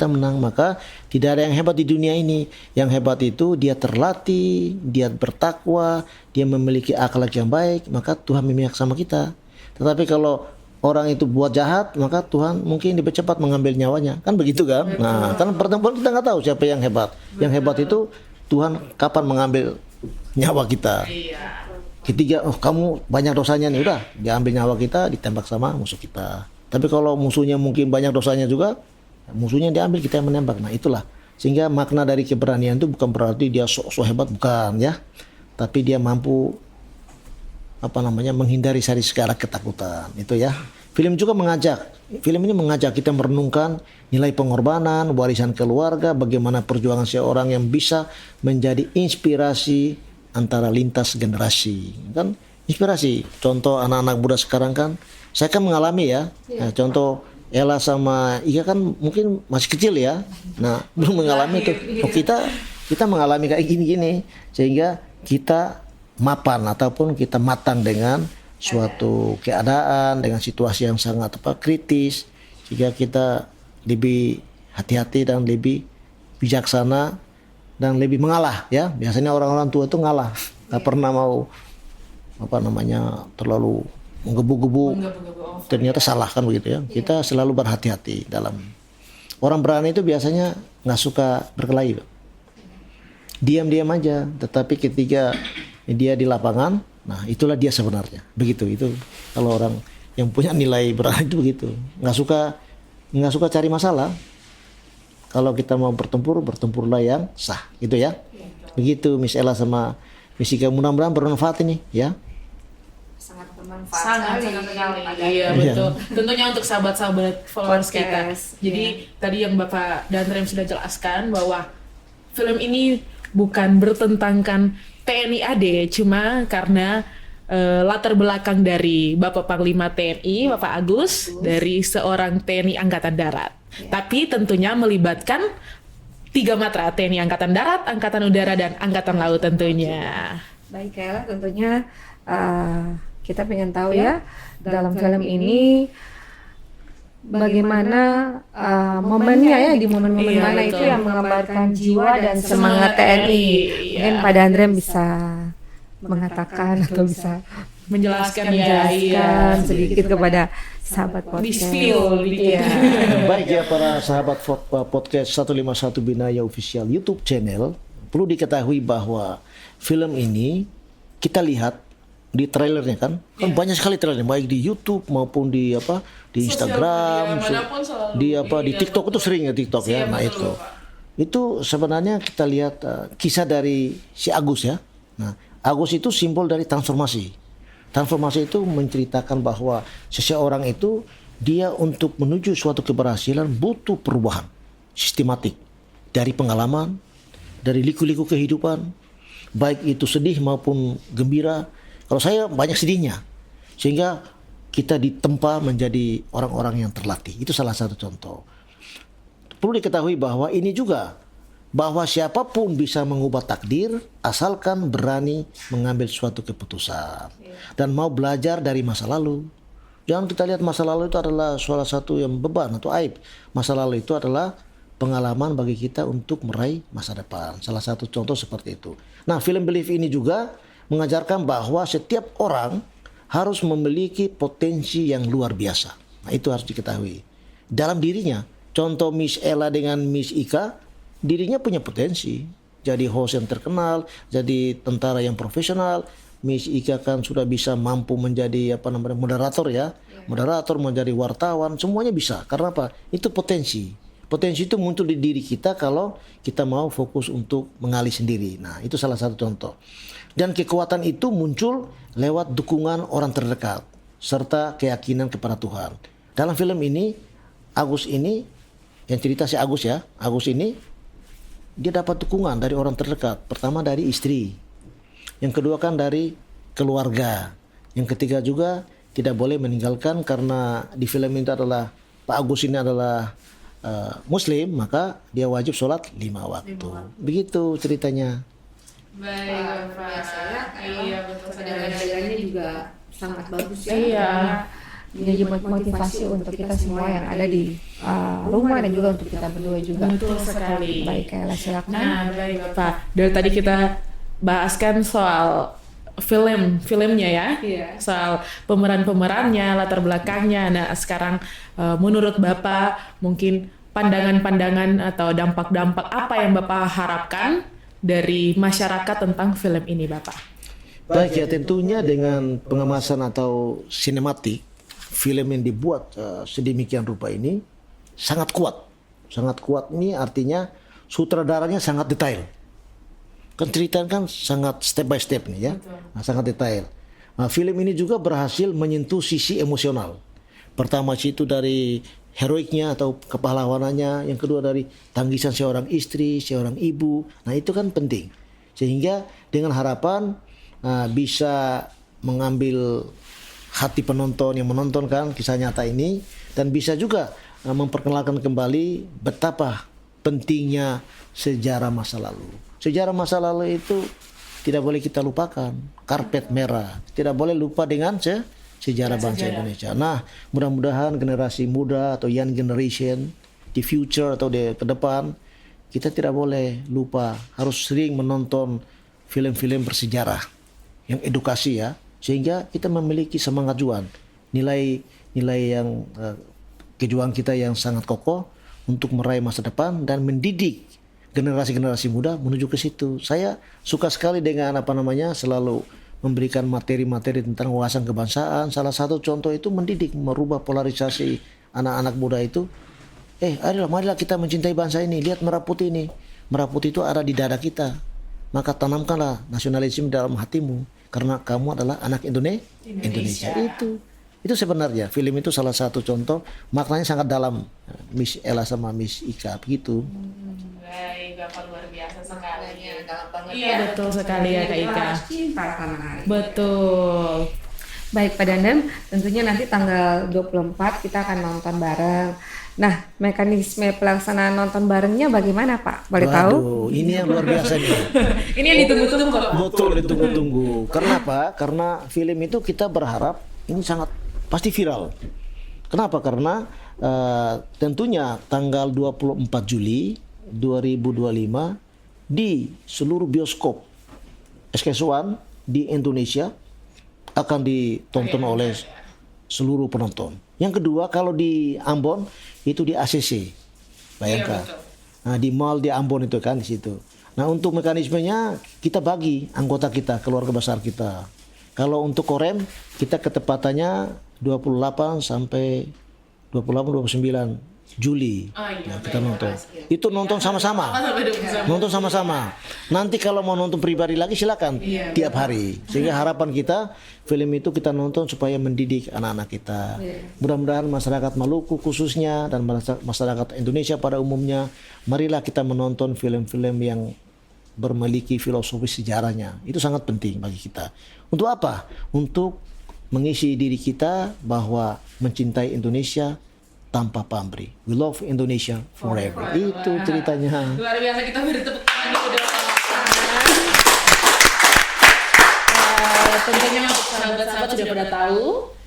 menang. Maka tidak ada yang hebat di dunia ini. Yang hebat itu dia terlatih, dia bertakwa, dia memiliki akhlak yang baik, maka Tuhan memihak sama kita. Tetapi kalau orang itu buat jahat, maka Tuhan mungkin lebih cepat mengambil nyawanya. Kan begitu kan? Betul. Nah, karena pertempuran kita nggak tahu siapa yang hebat. Betul. Yang hebat itu Tuhan kapan mengambil nyawa kita. Iya. Ketiga, kamu banyak dosanya nih, udah diambil nyawa kita, ditembak sama musuh kita. Tapi kalau musuhnya mungkin banyak dosanya juga, musuhnya diambil, kita yang menembak. Nah, itulah. Sehingga makna dari keberanian itu bukan berarti dia sok hebat, bukan ya. Tapi dia mampu menghindari dari segala ketakutan itu ya. Film ini mengajak kita merenungkan nilai pengorbanan, warisan keluarga, bagaimana perjuangan seorang yang bisa menjadi inspirasi antara lintas generasi. Kan inspirasi. Contoh anak-anak muda sekarang kan, saya kan mengalami ya. Nah, contoh Ella sama Ika kan mungkin masih kecil ya. Nah, belum mengalami itu. Oh, kita mengalami kayak gini-gini sehingga kita mapan ataupun kita matang dengan suatu keadaan, dengan situasi yang sangat kritis, sehingga kita lebih hati-hati dan lebih bijaksana dan lebih mengalah ya. Biasanya orang-orang tua itu ngalah, nggak pernah mau terlalu menggebu-gebu. Ternyata salah kan begitu ya. Kita selalu berhati-hati dalam. Orang berani itu biasanya nggak suka berkelahi, diam-diam aja. Tetapi ketika dia di lapangan, nah itulah dia sebenarnya. Begitu itu kalau orang yang punya nilai berani itu begitu. Nggak suka cari masalah. Kalau kita mau bertempurlah yang sah, gitu ya. Begitu Miss Ella sama Miss Ika, mudah-mudahan bermanfaat ini ya. Sangat bermanfaat sekali. Iya, betul. Tentunya untuk sahabat-sahabat followers kita. Jadi tadi yang Bapak dan Rem sudah jelaskan bahwa film ini bukan bertentangkan TNI AD, cuma karena latar belakang dari Bapak Panglima TNI, Bapak Agus, dari seorang TNI Angkatan Darat. Tapi tentunya melibatkan 3 matra, TNI Angkatan Darat, Angkatan Udara, dan Angkatan Laut tentunya. Baik Ella, tentunya kita pengen tahu ya dalam film ini bagaimana momennya ya, di momen-momen mana betul. itu yang menggambarkan jiwa dan semangat TNI. Mungkin Pak Dandrem bisa mengatakan atau bisa menjelaskan sedikit kepada sahabat podcast. Baik ya para sahabat podcast 151 Binaya Official YouTube channel, perlu diketahui bahwa film ini kita lihat di trailernya kan banyak sekali trailernya, baik di YouTube maupun di di Instagram, di TikTok itu sering ya TikTok ya. Nah itu sebenarnya kita lihat kisah dari si Agus ya. Nah Agus itu simbol dari transformasi. Transformasi itu menceritakan bahwa seseorang itu dia untuk menuju suatu keberhasilan butuh perubahan sistematik dari pengalaman, dari liku-liku kehidupan, baik itu sedih maupun gembira. Kalau saya banyak sedihnya, sehingga kita ditempa menjadi orang-orang yang terlatih. Itu salah satu contoh. Perlu diketahui bahwa ini juga bahwa siapapun bisa mengubah takdir asalkan berani mengambil suatu keputusan dan mau belajar dari masa lalu. Jangan kita lihat masa lalu itu adalah salah satu yang beban atau aib. Masa lalu itu adalah pengalaman bagi kita untuk meraih masa depan. Salah satu contoh seperti itu. Nah, film Believe ini juga mengajarkan bahwa setiap orang harus memiliki potensi yang luar biasa. Nah, itu harus diketahui. Dalam dirinya, contoh Miss Ella dengan Miss Ika, dirinya punya potensi. Jadi host yang terkenal, jadi tentara yang profesional. Miss Ika kan sudah bisa mampu menjadi moderator ya. Moderator, menjadi wartawan, semuanya bisa. Karena apa? Itu potensi. Potensi itu muncul di diri kita kalau kita mau fokus untuk mengalih sendiri. Nah, itu salah satu contoh. Dan kekuatan itu muncul lewat dukungan orang terdekat serta keyakinan kepada Tuhan. Dalam film ini, Agus ini, yang cerita si Agus ya, Agus ini dia dapat dukungan dari orang terdekat. Pertama dari istri, yang kedua kan dari keluarga, yang ketiga juga tidak boleh meninggalkan karena di film itu adalah Pak Agus ini adalah Muslim, maka dia wajib sholat 5 waktu. Begitu ceritanya. Baik, Bapak. Iya, betul sekali. Ajarannya juga sangat bagus ya. Iya. Jadi motivasi untuk kita semua yang ada di rumah dan juga untuk kita berdua juga. Betul sekali. Baik, Kayla silakan. Nah, baik Bapak. Dari tadi kita bahaskan soal filmnya ya, soal pemerannya, latar belakangnya. Nah, sekarang menurut Bapak mungkin pandangan-pandangan atau dampak-dampak apa yang Bapak harapkan dari masyarakat tentang film ini, Bapak? Baik ya, tentunya dengan pengemasan atau sinematik, film yang dibuat sedemikian rupa ini sangat kuat. Sangat kuat ini artinya sutradaranya sangat detail. Kan ceritanya kan sangat step by step nih ya. Nah, sangat detail. Nah, film ini juga berhasil menyentuh sisi emosional. Pertama itu dari heroiknya atau kepahlawanannya, yang kedua dari tangisan seorang istri, seorang ibu. Nah, itu kan penting. Sehingga dengan harapan bisa mengambil hati penonton yang menonton kan kisah nyata ini, dan bisa juga memperkenalkan kembali betapa pentingnya sejarah masa lalu. Sejarah masa lalu itu tidak boleh kita lupakan. Karpet merah. Tidak boleh lupa dengan sejarah bangsa Indonesia. Nah, mudah-mudahan generasi muda atau young generation di future atau ke depan, kita tidak boleh lupa, harus sering menonton film-film bersejarah yang edukasi ya, sehingga kita memiliki semangat juang, nilai yang kejuangan kita yang sangat kokoh untuk meraih masa depan dan mendidik generasi-generasi muda menuju ke situ. Saya suka sekali dengan selalu memberikan materi-materi tentang wawasan kebangsaan. Salah satu contoh itu mendidik, merubah polarisasi anak-anak muda itu. Ayolah, marilah kita mencintai bangsa ini. Lihat merah putih ini. Merah putih itu ada di dada kita. Maka tanamkanlah nasionalisme dalam hatimu. Karena kamu adalah anak Indonesia. Itu sebenarnya film itu salah satu contoh, maknanya sangat dalam. Miss Ella sama Miss Ika begitu. Baik, Bapak luar biasa sekali. Dalam banget. Iya, betul sekali ya Kak Ika. Cinta tanah air. Betul. Baik Pak Dandem, tentunya nanti tanggal 24 kita akan nonton bareng. Nah, mekanisme pelaksanaan nonton barengnya bagaimana Pak? Boleh tahu? Waduh, ini yang luar biasa nih. Ini yang ditunggu-tunggu kok. Betul, ditunggu-tunggu. Karena apa? Karena film itu kita berharap ini sangat pasti viral. Kenapa? Karena tentunya tanggal 24 Juli 2025 di seluruh bioskop SK1 di Indonesia akan ditonton oleh seluruh penonton. Yang kedua, kalau di Ambon itu di ACC. Bayangkan. Nah, di mall di Ambon itu kan di situ. Nah, untuk mekanismenya kita bagi anggota kita, keluarga besar kita. Kalau untuk Korem kita ketepatannya 28 sampai 29 Juli. Nah, kita nonton. Itu nonton sama-sama. Nonton sama-sama. Nanti kalau mau nonton pribadi lagi silakan tiap hari. Sehingga harapan kita film itu kita nonton supaya mendidik anak-anak kita. Mudah-mudahan masyarakat Maluku khususnya dan masyarakat Indonesia pada umumnya, marilah kita menonton film-film yang bermiliki filosofi sejarahnya. Itu sangat penting bagi kita. Untuk apa? Untuk mengisi diri kita bahwa mencintai Indonesia tanpa pamrih. We love Indonesia forever. Itu ceritanya. Luar biasa, kita beri tepuk tangan dulu dong. Tentunya untuk sahabat-sahabat sudah pada tahu.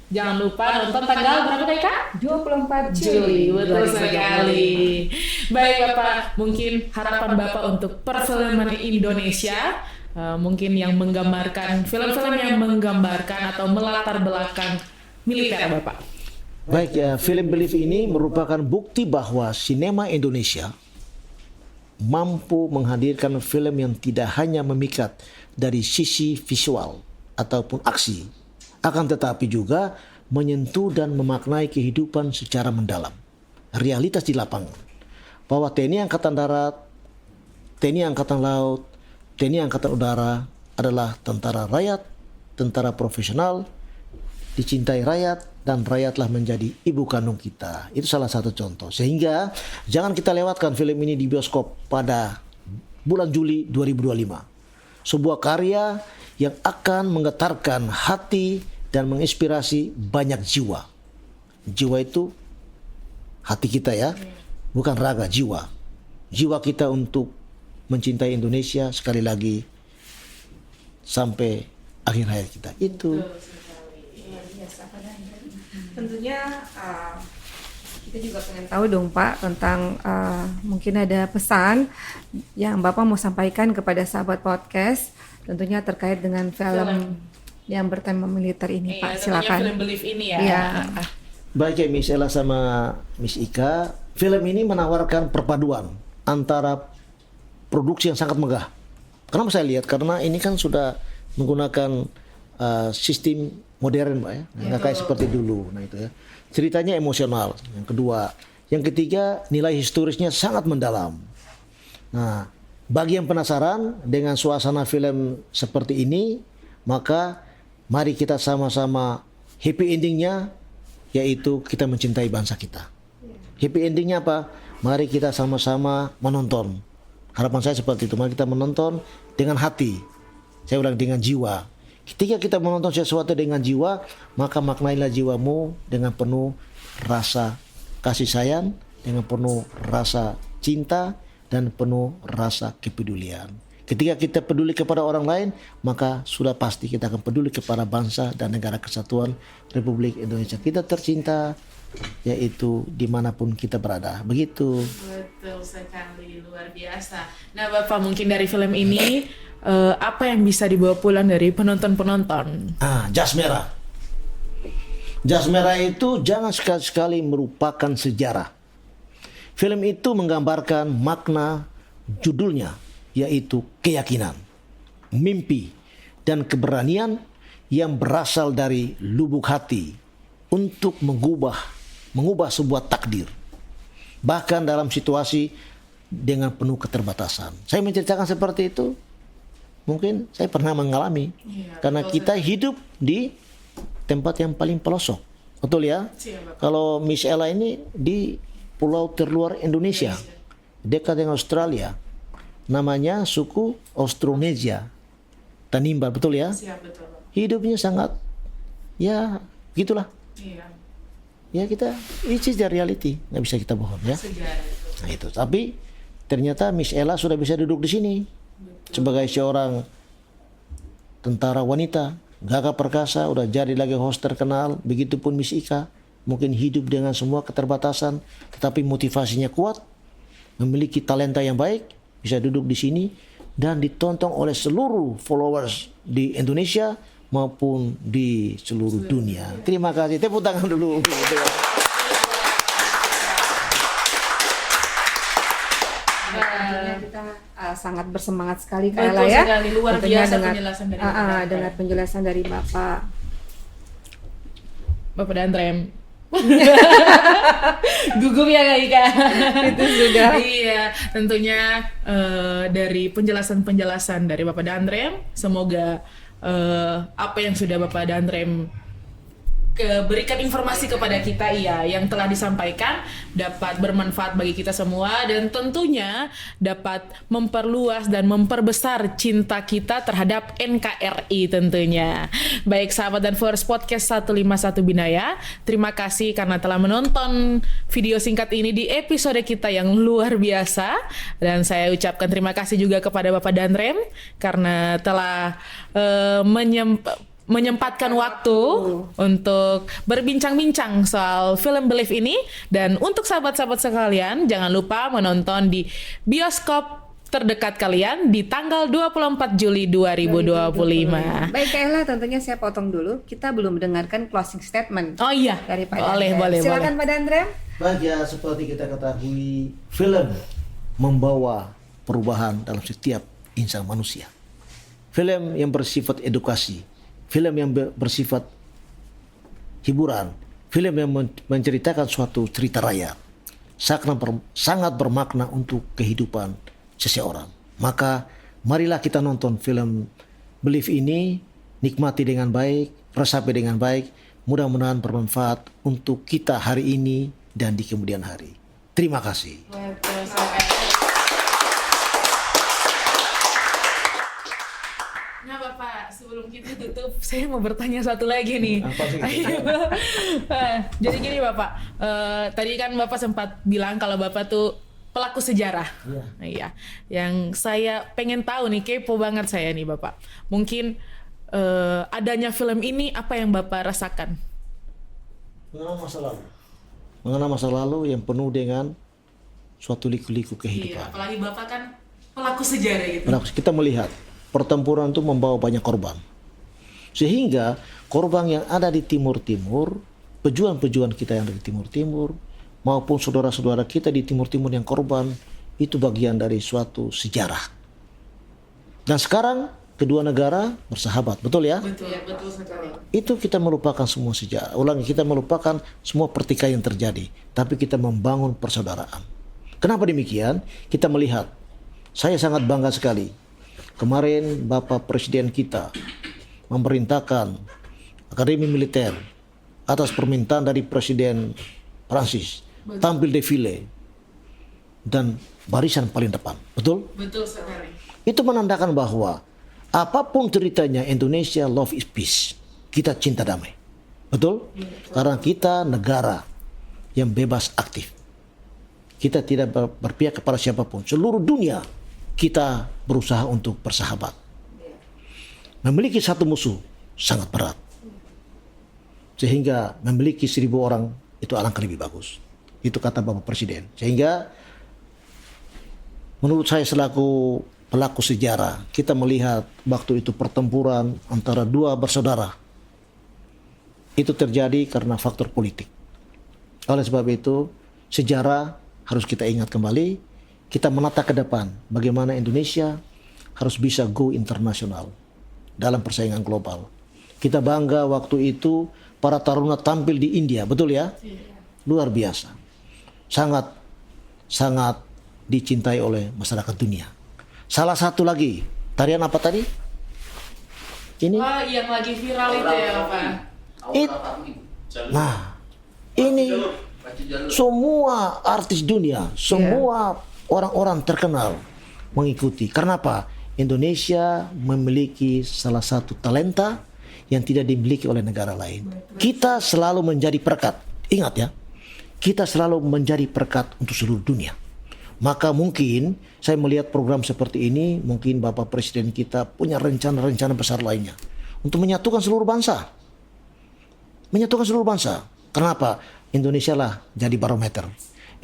Jangan lupa nonton tanggal berapa nih Kak? 24 Juli, betul sekali. Baik Bapak, mungkin harapan Bapak untuk perfilman Indonesia, mungkin yang menggambarkan, film-film yang menggambarkan atau melatar belakang militer Bapak. Baik ya, film Believe ini merupakan bukti bahwa sinema Indonesia mampu menghadirkan film yang tidak hanya memikat dari sisi visual ataupun aksi, akan tetapi juga menyentuh dan memaknai kehidupan secara mendalam, realitas di lapangan. Bahwa TNI Angkatan Darat, TNI Angkatan Laut, TNI Angkatan Udara adalah tentara rakyat, tentara profesional, dicintai rakyat, dan rakyatlah menjadi ibu kandung kita. Itu salah satu contoh. Sehingga jangan kita lewatkan film ini di bioskop pada bulan Juli 2025. Sebuah karya yang akan menggetarkan hati dan menginspirasi banyak jiwa. Jiwa itu hati kita ya, bukan raga, jiwa. Jiwa kita untuk mencintai Indonesia sekali lagi sampai akhir hayat kita. Itu. Tentunya kita juga pengen tahu dong Pak tentang mungkin ada pesan yang Bapak mau sampaikan kepada sahabat podcast tentunya terkait dengan film yang bertema militer ini Pak, silakan. Film Believe ini ya. Iya. Baik ya Miss Ella sama Miss Ika, film ini menawarkan perpaduan antara produksi yang sangat megah. Kenapa saya lihat? Karena ini kan sudah menggunakan sistem modern Pak ya, nggak kayak seperti dulu. Nah itu ya, ceritanya emosional. Yang kedua, yang ketiga nilai historisnya sangat mendalam. Nah, bagi yang penasaran dengan suasana film seperti ini, maka mari kita sama-sama happy endingnya, yaitu kita mencintai bangsa kita. Happy endingnya apa? Mari kita sama-sama menonton. Harapan saya seperti itu. Mari kita menonton dengan hati. Saya ulang, dengan jiwa. Ketika kita menonton sesuatu dengan jiwa, maka maknailah jiwamu dengan penuh rasa kasih sayang, dengan penuh rasa cinta, dan penuh rasa kepedulian. Ketika kita peduli kepada orang lain, maka sudah pasti kita akan peduli kepada bangsa dan negara kesatuan Republik Indonesia kita tercinta, yaitu dimanapun kita berada. Begitu. Betul sekali, luar biasa. Nah Bapak, mungkin dari film ini apa yang bisa dibawa pulang dari penonton-penonton? Jas merah. Jas merah itu jangan sekali-sekali merupakan sejarah. Film itu menggambarkan makna judulnya, yaitu keyakinan, mimpi, dan keberanian yang berasal dari lubuk hati untuk mengubah sebuah takdir. Bahkan dalam situasi dengan penuh keterbatasan. Saya menceritakan seperti itu, mungkin saya pernah mengalami, karena kita hidup di tempat yang paling pelosok, betul ya? Kalau Miss Ella ini di pulau terluar Indonesia, dekat dengan Australia, namanya suku Austronesia, Tanimbar, betul ya? Betul. Hidupnya sangat, ya gitulah. Ya kita, it is the reality, nggak bisa kita bohong ya. Nah itu, tapi ternyata Miss Ella sudah bisa duduk di sini. Sebagai seorang tentara wanita, gagah perkasa, udah jadi lagi host terkenal. Begitupun Miss Ika, mungkin hidup dengan semua keterbatasan, tetapi motivasinya kuat, memiliki talenta yang baik, bisa duduk di sini dan ditonton oleh seluruh followers di Indonesia maupun di seluruh dunia. Terima kasih. Tepuk tangan dulu. kita sangat bersemangat sekali Kak Betul Ella ya. sekali, luar Tentunya biasa dengan, penjelasan dari Bapak. dengan penjelasan dari Bapak. Bapak Dandrem. Gugup ya Kak Ika. Itu sudah. Iya, tentunya dari penjelasan-penjelasan dari Bapak Dandrem, semoga apa yang sudah Bapak Dandrem berikan informasi kepada kita yang telah disampaikan dapat bermanfaat bagi kita semua dan tentunya dapat memperluas dan memperbesar cinta kita terhadap NKRI tentunya. Baik sahabat dan viewers podcast 151 Binaya, terima kasih karena telah menonton video singkat ini di episode kita yang luar biasa, dan saya ucapkan terima kasih juga kepada Bapak Dandrem karena telah menyempatkan waktu untuk berbincang-bincang soal film Believe ini. Dan untuk sahabat-sahabat sekalian, jangan lupa menonton di bioskop terdekat kalian di tanggal 24 Juli 2025. Baik Kak Ella, tentunya saya potong dulu. Kita belum mendengarkan closing statement. Oh iya, dari Pak boleh, Dandrem. boleh, Silakan boleh. Pak Dandrem. Baik ya, seperti kita ketahui, film membawa perubahan dalam setiap insan manusia. Film yang bersifat edukasi, film yang bersifat hiburan, film yang menceritakan suatu cerita rakyat, sangat bermakna untuk kehidupan seseorang. Maka marilah kita nonton film Believe ini, nikmati dengan baik, resapi dengan baik, mudah-mudahan bermanfaat untuk kita hari ini dan di kemudian hari. Terima kasih. Nah Bapak, sebelum kita tutup, saya mau bertanya satu lagi nih. Apa sih? Jadi gini Bapak, tadi kan Bapak sempat bilang kalau Bapak tuh pelaku sejarah. Iya. Yang saya pengen tahu nih, kepo banget saya nih Bapak. Mungkin adanya film ini, apa yang Bapak rasakan? Mengenal masa lalu. Mengenal masa lalu yang penuh dengan suatu liku-liku kehidupan. Iya, apalagi Bapak kan pelaku sejarah gitu. Nah, kita melihat pertempuran itu membawa banyak korban. Sehingga korban yang ada di Timur-Timur, pejuang-pejuang kita yang dari Timur-Timur, maupun saudara-saudara kita di Timur-Timur yang korban, itu bagian dari suatu sejarah. Dan sekarang kedua negara bersahabat, betul ya? Betul, betul sekali. Itu kita melupakan semua sejarah. Ulangi, kita melupakan semua pertikaian yang terjadi. Tapi kita membangun persaudaraan. Kenapa demikian? Kita melihat, saya sangat bangga sekali. Kemarin Bapak Presiden kita memerintahkan Akademi Militer atas permintaan dari Presiden Prancis tampil defile dan barisan paling depan. Betul? Betul sekali. Itu menandakan bahwa apapun ceritanya, Indonesia love is peace. Kita cinta damai. Betul? Karena kita negara yang bebas aktif. Kita tidak berpihak kepada siapapun. Seluruh dunia kita berusaha untuk bersahabat. Memiliki satu musuh sangat berat. Sehingga memiliki 1.000 orang itu alangkah lebih bagus. Itu kata Bapak Presiden. Sehingga menurut saya selaku pelaku sejarah, kita melihat waktu itu pertempuran antara dua bersaudara. Itu terjadi karena faktor politik. Oleh sebab itu, sejarah harus kita ingat kembali. Kita menata ke depan bagaimana Indonesia harus bisa go internasional dalam persaingan global. Kita bangga waktu itu para taruna tampil di India, betul ya? Luar biasa. Sangat dicintai oleh masyarakat dunia. Salah satu lagi, tarian apa tadi? Ini. Oh, yang lagi viral itu ya Bapak. Nah, ini semua artis dunia, semua orang-orang terkenal mengikuti. Karena apa? Indonesia memiliki salah satu talenta yang tidak dimiliki oleh negara lain. Kita selalu menjadi perekat. Ingat ya, kita selalu menjadi perekat untuk seluruh dunia. Maka mungkin saya melihat program seperti ini, mungkin Bapak Presiden kita punya rencana-rencana besar lainnya untuk menyatukan seluruh bangsa. Menyatukan seluruh bangsa. Kenapa? Indonesia lah jadi barometer.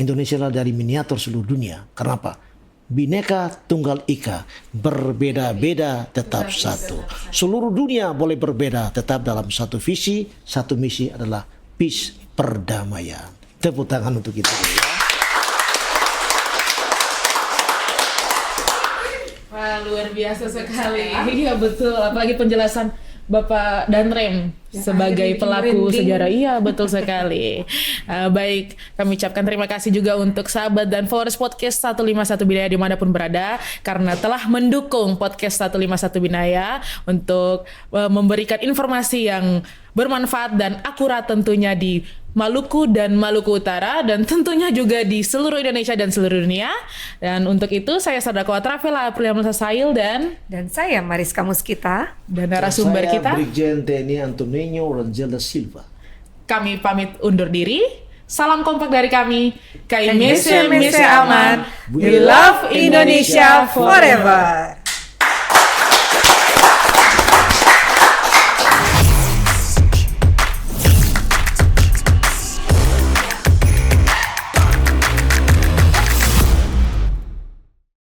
Indonesia lah dari miniatur seluruh dunia. Kenapa? Bhinneka Tunggal Ika, berbeda-beda tetap satu. Seluruh dunia boleh berbeda, tetap dalam satu visi, satu misi adalah peace, perdamaian. Tepuk tangan untuk kita. luar biasa sekali. Iya betul, apalagi penjelasan Bapak Danrem sebagai pelaku sejarah. Iya betul sekali. Baik, kami ucapkan terima kasih juga untuk sahabat dan followers podcast 151 Binaya dimanapun berada, karena telah mendukung podcast 151 Binaya untuk memberikan informasi yang bermanfaat dan akurat tentunya di Maluku dan Maluku Utara, dan tentunya juga di seluruh Indonesia dan seluruh dunia. Dan untuk itu saya Sardako Trafela Aprilia Sail dan saya Mariska Muskita dan narasumber Saya kita. Brigjen TNI Antonio Rangel da Silva. Kami pamit undur diri. Salam kompak dari kami. Kai Mese Mese Aman. Aman. We love Indonesia forever.